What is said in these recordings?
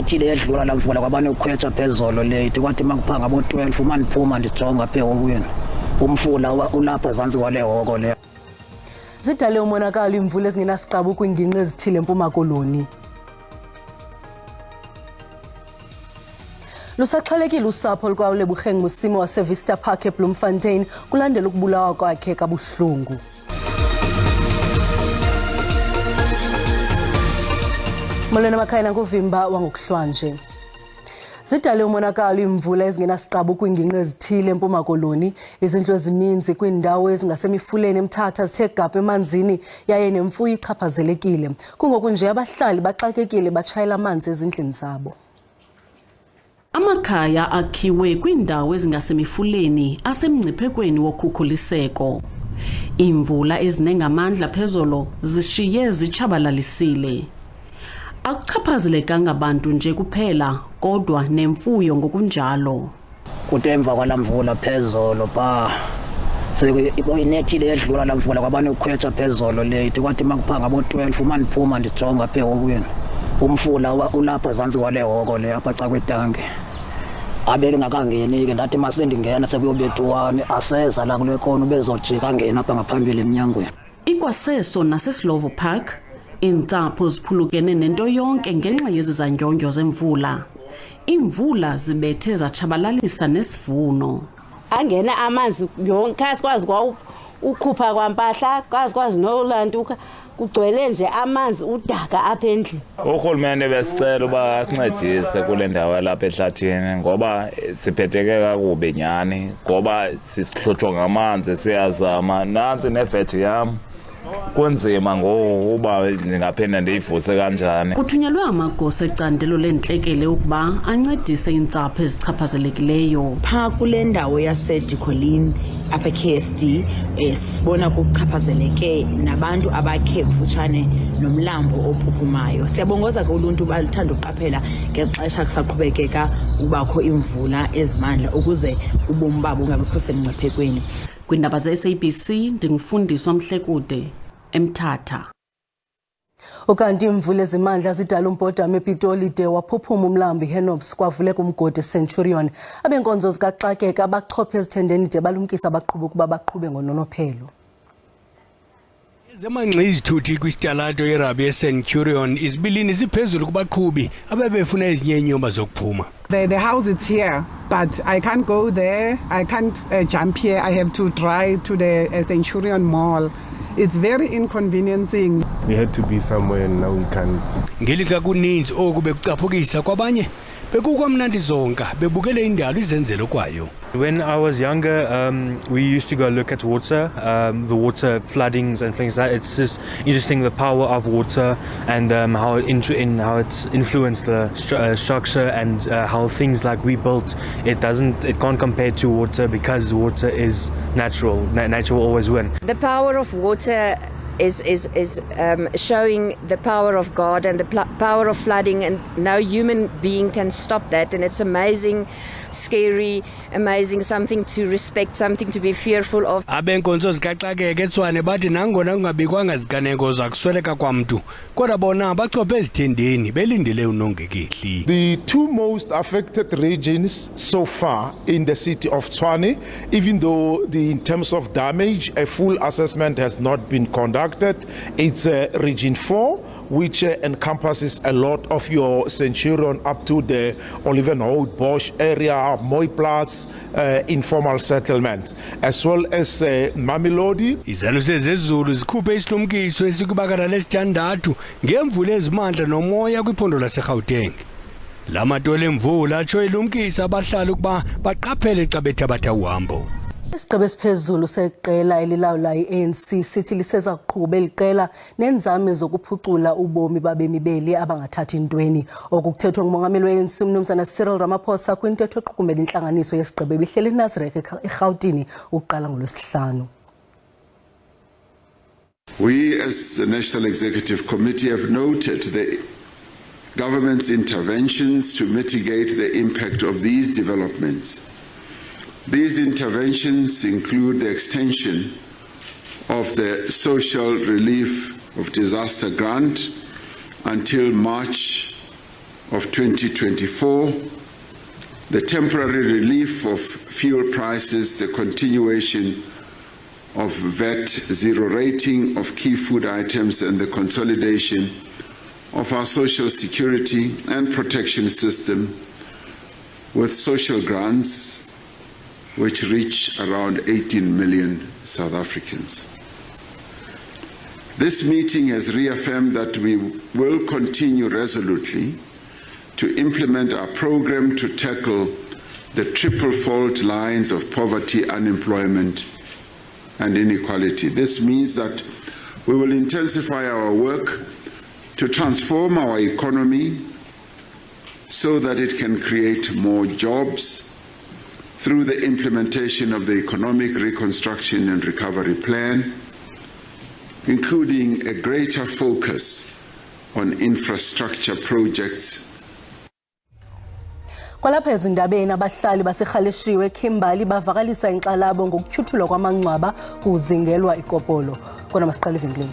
inethile yedlula la mvula kwabane ukhwetha phezolo late kwathi makuphanga abo 12 uma niphuma ndijonga apha ehokweni umfula ulapha zansi kwale hoko le. Zidale umonakalo imvula ezingenasiqabu kwingingqi ezithile eMpuma Koloni. Lusaxhalekile usapho lukaLebucheng Musimo waseVista Park eBloemfontein kulandela ukubulawa kwakhe kabuhlungu. Molweni makhaya kuvimba wangokuhlwanje. Zidale umonakalo imvula ezingenasiqabu kwingingqi ezithile eMpuma Koloni, izindlu ezininzi kwindawo ezingasemifuleni eMthatha zithe gapha emanzini yaye nemfuyo ichaphazelekile. Kungoku nje abahlali baxakekile batshayela amanzi ezindlini zabo. Amakhaya akhiwe kwindawo ezingasemifuleni asemngciphekweni wokhukhuliseko. Imvula ezinengamandla phezolo zishiye zichabalalisile. Akuchaphazelekanga abantu nje kuphela kodwa nemfuyo ngokunjalo. Kutemva kwala mvula phezolo pa inethile yedlula la mvula kwabane ukhwetha phezolo late kwathi makuphanga abo 12 uma niphuma ndijonga apha ehokweni umfula ulapha zansi kwale hoko le apha ca kwetanki. Abele ngakangeni ke ndathi masendingena sekuyobethuwane aseza la kule khona ubezojika angena apha ngaphambili eminyangweni. Ikwaseso naseSlovo Park iintsapho ziphulukene nento yonke ngenxa yezizanyonyo zemvula. Imvula zibethe zachabalalisa nesivuno. Angena amanzi yonke asikwazi kwa ukhupha kwampahla kwazi nolantuka kugcwele nje amanzi udaka apha endlini. Urhulumente besicela uba asincedise kule ndawo lapha ehlathini ngoba siphetheke kakubi nyani ngoba sisihlutshwa ngamanzi siyazama nansi neveji yam kunzima ngoba ndingaphinda ndiyivuse kanjani. Kuthunyelwe amagosa ecandelo lentlekele ukuba ancedise iintsapho ezichaphazelekileyo. Pha kule ndawo yaseDikolini apha KSD sibona kuchaphazeleke nabantu abakhe kufutshane nomlambo ophuphumayo. Siyabongoza ke uluntu baluthanda uqaphela ngexesha kusaqhubekeka ubakho imvula ezimandla ukuze ubomi babo ungabikho semngciphekweni. Kwindaba ze-SABC ndingufundiswa Mhlekude eMthatha. Ukanti imvula ezimandla zidala umpodama ePitoli de waphuphuma umlambi Henops kwavuleka umgodi Centurion. Abenkonzo zikaxakeka abachophe ezithendeni de balumkisa abaqhubi ukuba baqhube ngononophelo. Ezimangxi izithuthi kwisitalato yerabi ye-Centurion izibilini ziphezulu kubaqhubi abebefuna ezinye inyomba zokuphuma. The house is here, but I can't go there. I can't jump here. I have to drive to the Centurion Mall. It's very inconveniencing. We had to be somewhere and now we can't. Ngelixa kuninzi oku bekucaphukisa kwabanye bekukwamnandi zonka bebukele indalo izenzelo kwayo. When I was younger, we used to go look at water, the water floodings and things like that. It's just interesting the power of water and how it's influenced the structure and how things like we built, it can't compare to water because water is natural. Nature will always win. The power of water is showing the power of God and the power of flooding, and no human being can stop that. And it's amazing, scary, amazing, something to respect, something to be fearful of. Abenkonzo zikaxakeke etswane bathi nangona kungabikwanga ziganeko zakusweleka kwamntu kodwa bona bachophe ezithendeni belindele unongekehli. The two most affected regions so far in the city of Tshwane, even though in terms of damage a full assessment has not been conducted, it's region 4, which encompasses a lot of your Centurion up to the Olivenhout Bosch area, Mooiplatz, informal settlement, as well as Mamelodi. Izaluse zezulu zikhuphe isilumkiso esikubakala lesithandathu ngemvula ezimandla nomoya kwiphondo laseGauteng. La matole emvula atsho ilumkisa abahlali ukuba baqaphele xa bethabatha uhambo. Isigqeba esiphezulu seqela elilawula i-ANC sithi liseza kuqhuba eliqela nenzame zokuphucula ubomi babemi beli abangathathi intweni. Okukuthethwa ngumongameli we-ANC uMnumzana Cyril Ramaphosa kwintetho equkumbela intlanganiso yesigqeba ebihleli eNazareth eRhawutini ukuqala ngoLwesihlanu. We as the National Executive Committee have noted the government's interventions to mitigate the impact of these developments. These interventions include the extension of the Social Relief of Disaster Grant until March of 2024, the temporary relief of fuel prices, the continuation of VAT zero rating of key food items, and the consolidation of our social security and protection system with social grants, which reach around 18 million South Africans. This meeting has reaffirmed that we will continue resolutely to implement our program to tackle the triple fault lines of poverty, unemployment, and inequality. This means that we will intensify our work to transform our economy so that it can create more jobs through the implementation of the Economic Reconstruction and Recovery Plan, including a greater focus on infrastructure projects. Kwalapha ezindabeni abahlali baserhaleshiwe Kimberley bavakalisa inxalabo ngokutyhuthulwa kwamangcwaba kuzingelwa ikopolo. Kona masiqale evenkileni.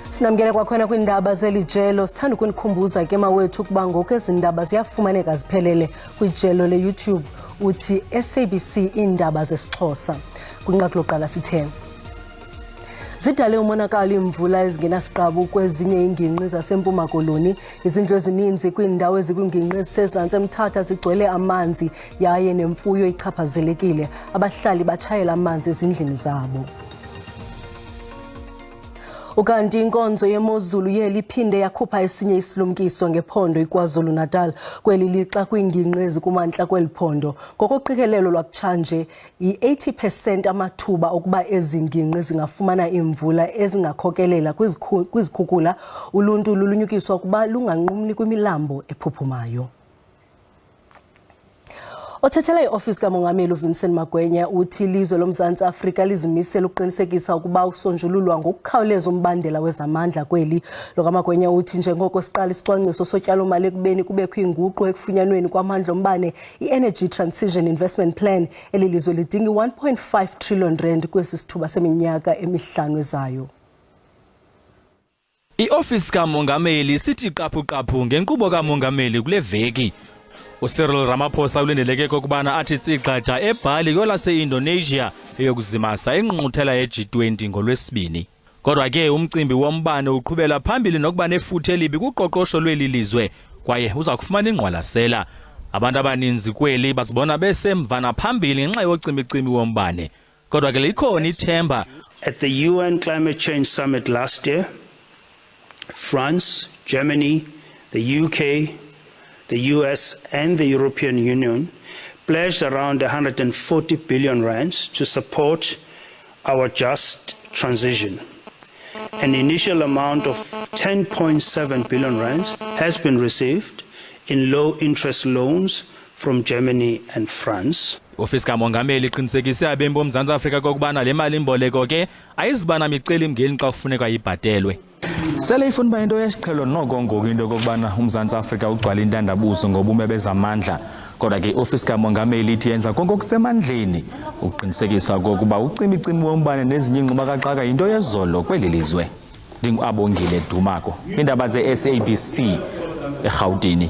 Sinamkele kwakhona kwindaba zelijelo sithanda ukunikhumbuza ke mawethu ukuba ngoku ezindaba ziyafumaneka ziphelele kwijelo le-YouTube uthi SABC Iindaba zesiXhosa. Kwinqaku lokuqala sithe Zidale umonakalo imvula ezingenasiqabu kwezinye ingingqi zasempuma koloni. Izindlu ezininzi kwiindawo ezikwingingqi ezisezantsi eMthatha zigcwele amanzi yaye nemfuyo ichaphazelekile. Abahlali batshayela amanzi ezindlini zabo. Ukanti inkonzo yemozulu yeliphinde yakhupha esinye isilumkiso ngephondo iKwaZulu-Natal kweli lixa kwingingqi ezikumantla kweli phondo. Ngokoqikelelo lwakutshanje i-80% amathuba okuba ezingingqi zingafumana imvula ezingakhokelela kwizikhukhula. Uluntu lulunyukiswa ukuba lunganqumli kwimilambo ephuphumayo. Othethela iofisi kamongameli uVincent Magwenya uthi ilizwe loMzantsi Afrika lizimisele ukuqinisekisa ukuba usonjululwa ngokukhawuleza umbandela wezamandla kweli. Lokamagwenya uthi njengoko siqala isicwangciso sotyalo-mali ekubeni kubekho inguqu ekufunyanweni kwamandla ombane, i-Energy Transition Investment Plan elilizwe lidinga i-1.5 trillion rand kwesi sithuba seminyaka emihlanu ezayo. Iofisi kamongameli sithi qaphu-qaphu ngenkqubo kamongameli kule veki. Cyril Ramaphosa ulindeleke kokubana athi tsikxaxa eBali kwelase-Indonesia eyokuzimasa ingqungquthela ye-G20 ngolwesibini. Kodwa ke umcimbi wombane uqhubela phambili nokuba nefuthe elibi kuqoqosho lweli lizwe kwaye uza kufumana ingqwalasela. Abantu abaninzi kweli bazibona besemva naphambili ngenxa yocimicimi wombane. Kodwa ke likhona ithemba. At the UN Climate Change Summit last year, France, Germany, the UK, the US and the European Union pledged around 140 billion rands to support our just transition. An initial amount of 10.7 billion rands has been received in low-interest loans from Germany and France. Ofisi kamongameli iqinisekise abembi boMzantsi Afrika kokubana le mali imboleko ke ayizibana micelimngeni xa kufuneka ibhatelwe. Sele ifuna uba into yesiqhelo noko ngoku into kokubana uMzantsi Afrika ugcwala intandabuzo ngobume bezamandla. Kodwa ke ofisi kamongameli ithi yenza konke okusemandleni ukuqinisekisa kokuba ucimicimi wombane nezinye ingxubakaxaka yinto yezolo kweli lizwe. NdinguAbongile Dumako, iindaba ze-SABC eGauteng.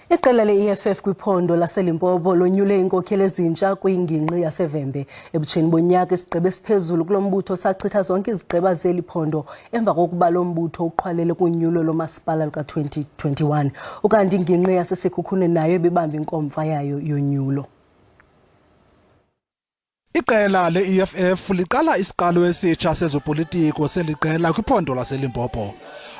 Iqela le-I-EFF kwiphondo lase-Limpopo lonyule inkokheli ezintsha kwingingqi yase Vhembe. Ebutsheni bonyaka isigqeba esiphezulu kulo mbutho sachitha zonke izigqeba zeli phondo emva kokuba lo mbutho uqhwalele kunyulo lomasipala luka-2021. Ukanti ingingqi yaseSekhukhune nayo ebibamba inkomfa yayo yonyulo. Iqela le-EFF liqala isiqalo esitsha sezopolitiko seliqela kwiphondo lase-Limpopo.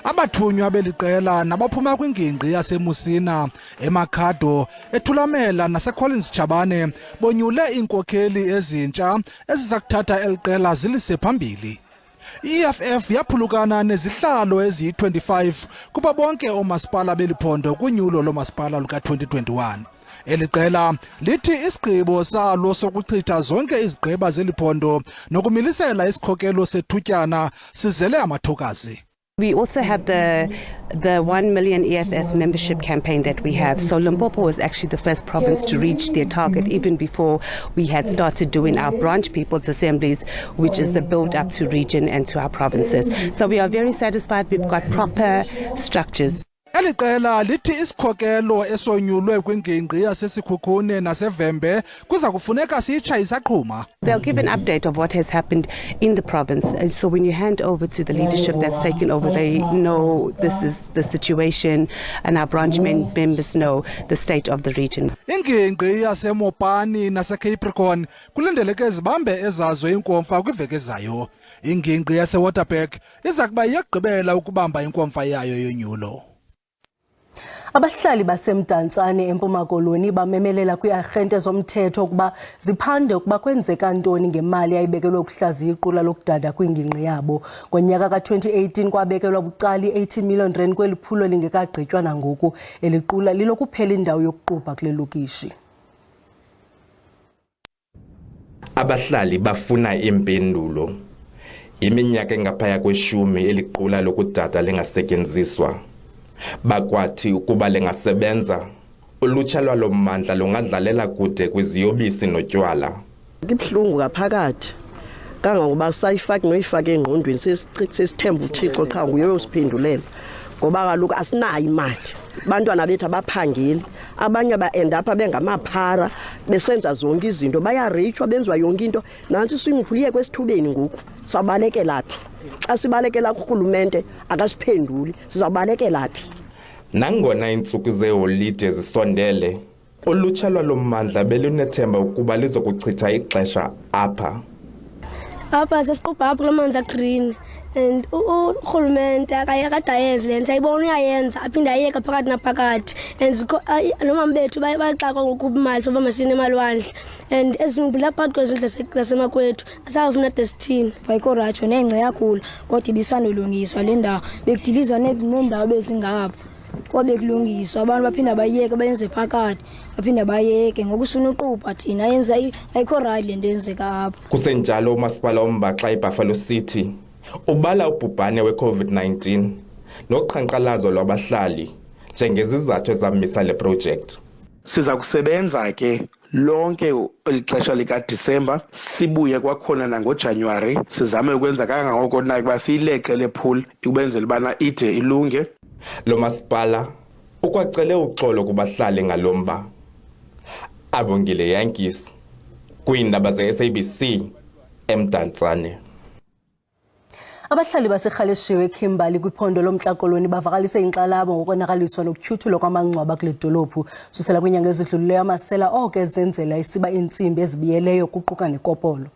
Abathunywa beliqela nabaphuma kwingingqi yaseMusina, eMakhado, eThulamela naseCollins Chabane bonyule iinkokheli ezintsha ezizakuthatha eliqela zilise phambili. I-EFF yaphulukana nezihlalo eziyi-25 kuba bonke oomasipala beliphondo kunyulo lomasipala luka-2021. Eliqela lithi isigqibo salo sokuchitha zonke izigqeba zeliphondo nokumilisela isikhokelo sethutyana sizele amathokazi. We also have the 1 million EFF membership campaign that we have. So Limpopo was actually the first province to reach their target even before we had started doing our branch people's assemblies, which is the build up to region and to our provinces. So we are very satisfied. We've got proper structures. Eli qela lithi isikhokelo esonyulwe kwingingqi yasesiKhukhune naseVhembe kuza kufuneka sitsha isaqhuma. They'll give an update of what has happened in the province. And so when you hand over to the leadership that's taken over, they know this is the situation and our branch members know the state of the region. Ingingqi yaseMopani naseCapricorn kulindeleke zibambe ezazo inkomfa kwiveki ezayo. Ingingqi yaseWaterberg iza kuba yegqibela ukubamba inkomfa yayo yonyulo. Abahlali baseMdantsane eMpuma Koloni bamemelela kwi-arhente zomthetho ukuba ziphande ukuba kwenzeka ntoni ngemali yayibekelwe ukuhlaziya iqula lokudada kwingingqi yabo. Ngonyaka ka-2018 kwabekelwa bucala i-R18 million kweli phulo lingekagqitywa nangoku. Eli qula lilokuphela indawo yokuqubha kule lokishi. Abahlali bafuna impendulo. Iminyaka engaphaya kweshumi eliqula lokudada lingasetyenziswa. Bakwathi ukuba lengasebenza ulutsha lwalomandla lungadlalela kude kwiziyobisi notywala. Ibhlungu ngaphakathi kangangoba sayifaki noyifaka engqondweni sesithemba uThixo cha nguye osiphendulela ngoba kaloku asinayo imali. Bantwana bethu abaphangeli abanye ba-end up bengamaphara besenza zonke izinto bayareyithwa benziwa yonke into. Nansi simvuliye kwesithubeni ngoku sabalekela phi? Xa sibalekela kuRhulumente akasiphenduli sizabalekela phi? Nangona iintsuku zeholide zisondele ulutsha lwalomandla belunethemba ukuba lizokuchitha ixesha apha. Apha sesiqubha apha kumanzi green and uRhulumente akayakayenza le nto ayibona uyayenza aphinde ayeka phakathi naphakathi and nomama bethu baxakwa ngokuba imali phaa masine emalwandle and ezimbula phakathi kwezindlu zasemakwethu asafuna desithini bayikoratsho nengce yakhula kodwa ibisanolungiswa le ndawo bekudilizwa nendawo bezingapha kodwa bekulungiswa abantu baphinda bayeke bayenze phakathi baphinda bayeke ngokusuna uqubha thina yenza ayikho right le nto yenzeka apha. Kusenjalo umasipala ombaxa eBuffalo City ubala ubhubhane we-COVID-19 noqhankqalazo lwabahlali njengezizathu ezamisa le project. Siza kusebenza ke lonke ixesha likaDisemba sibuye kwakhona nangoJanuary sizame ukwenza kangangoko nayo kuba siyileqe le pool ikubenzela ubana ide ilunge. Lo masipala ukwacele uxolo kubahlali ngalomba. Abongile Yankees kwiindaba ze-SABC eMdantsane. Abahlali baseRhaleshiwe Kimberley kwiphondo loMntla Koloni bavakalise inkxalabo ngokonakaliswa nokutyhuthulwa kwamangcwaba kule dolophu. Susela kwinyanga ezidlulileyo amasela oko ezenzela isiba iintsimbi ezibiyeleyo kuquka nekopolo.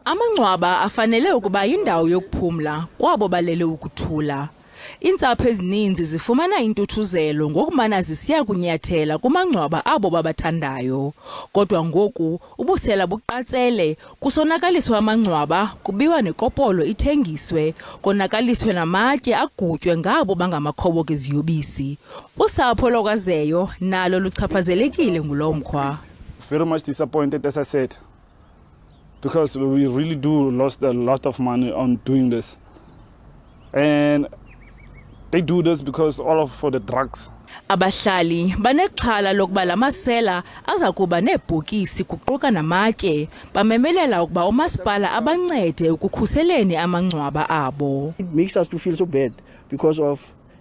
Amangcwaba afanele ukuba yindawo yokuphumla kwabo balele ukuthula. Iintsapho ezininzi zifumana intuthuzelo ngokumana zisiya kunyathela kumangcwaba abo babathandayo. Kodwa ngoku ubusela buqatsele kusonakaliswa amangcwaba kubiwa nekopolo ithengiswe konakaliswe namatye agutywe ngabo bangamakhoboka eziyobisi. Usapho lokwazeyo nalo luchaphazelekile ngulo mkhwa. Very much disappointed, as I said, because we really do lost a lot of money on doing this, and they do this because for the drugs. Abahlali banexhala lokuba lamasela aza kuba neebhokisi kuquka namatye bamemelela ukuba umasipala abancede ukukhuseleni amangcwaba abo. It makes us to feel so bad because of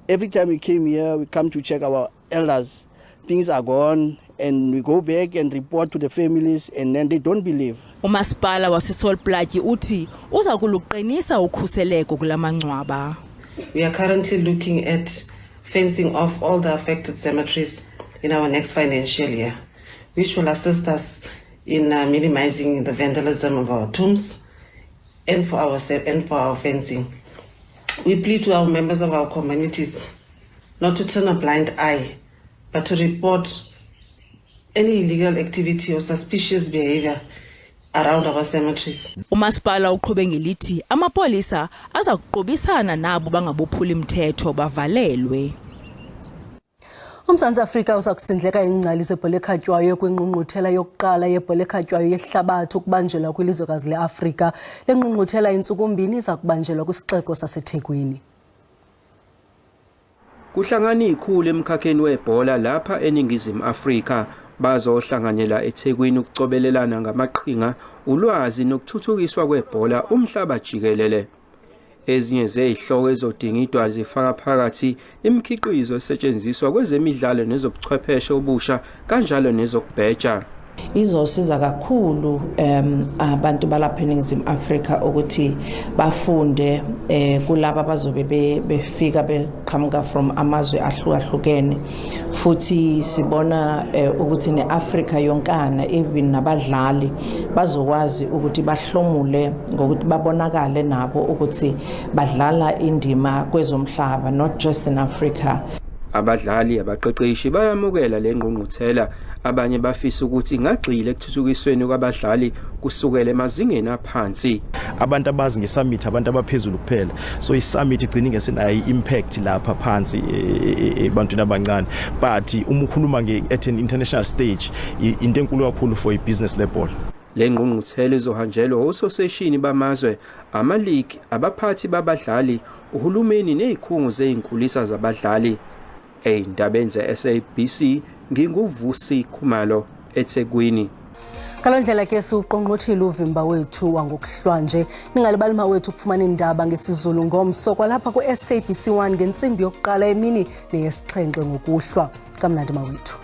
every time we came here, we come to check our elders. Things are gone and we go back and report to the families and then they don't believe. Umasipala waseSolplatyi uthi uza kuluqinisa ukhuseleko kulamangcwaba. We are currently looking at fencing off all the affected cemeteries in our next financial year, which will assist us in minimizing the vandalism of our tombs and for our fencing. We plead to our members of our communities not to turn a blind eye, but to report any illegal activity or suspicious behavior around our cemeteries. Umasipala uqhube ngelithi amapolisa aza kuqubisana nabo bangabophula imithetho bavalelwe. uMzantsi Afrika uza kusindleka ingcali zebhol'ekhatywayo kwingqungquthela yokuqala yebhol'ekhatywayo yehlabathi ukubanjelwa kwilizwekazi leAfrika. Le ngqungquthela intsuku 2 iza kubanjelwa kwisixeko saseThekwini. Kuhlangana ikhulu emkhakheni webhola lapha eNingizimu Afrika bazohlanganyela eThekwini ukucobelelana ngamaqhinga, ulwazi nokuthuthukiswa kwebhola umhlaba jikelele. Ezinye zezihloko ezodingidwa zifaka phakathi imikhiqizo esetshenziswa kwezemidlalo nezobuchwepheshe obusha kanjalo nezokubheja. Izosiza kakhulu abantu balapha eNingizimu Afrika ukuthi bafunde kulabo bazobe befika beqhamuka from amazwe ahlukahlukene, futhi sibona ukuthi neAfrika yonkana even nabadlali bazokwazi ukuthi bahlomule ngokuthi babonakale nabo ukuthi badlala indima kwezomhlaba, not just in Africa. Abadlali abaqeqeshi bayamukela le ngqungquthela, abanye bafisa ukuthi ingagxile ekuthuthukisweni kwabadlali kusukela emazingeni aphansi. Abantu abazi ngesummit abantu abaphezulu kuphela, so isummit igcina ingesenayo impact lapha phansi ebantwini abancane, but uma ukhuluma at an international stage into enkulu kakhulu for ibusiness level. Le ngqungquthela izohanjelwa ososeshini bamazwe, ama-league, abaphathi babadlali, uhulumeni nezikhungo zezinkulisa zabadlali. Eindabeni ze-SABC nginguvusi Khumalo eThekwini. Kalondlela ke siuqongqothile uvimba wethu wangokuhlwanje. Ningalibali wethu ukufumana indaba ngesizulu ngomso kwalapha ku-SABC 1 ngentsimbi yokuqala emini neyesixhenxe ngokuhlwa. Kamnandi mawethu.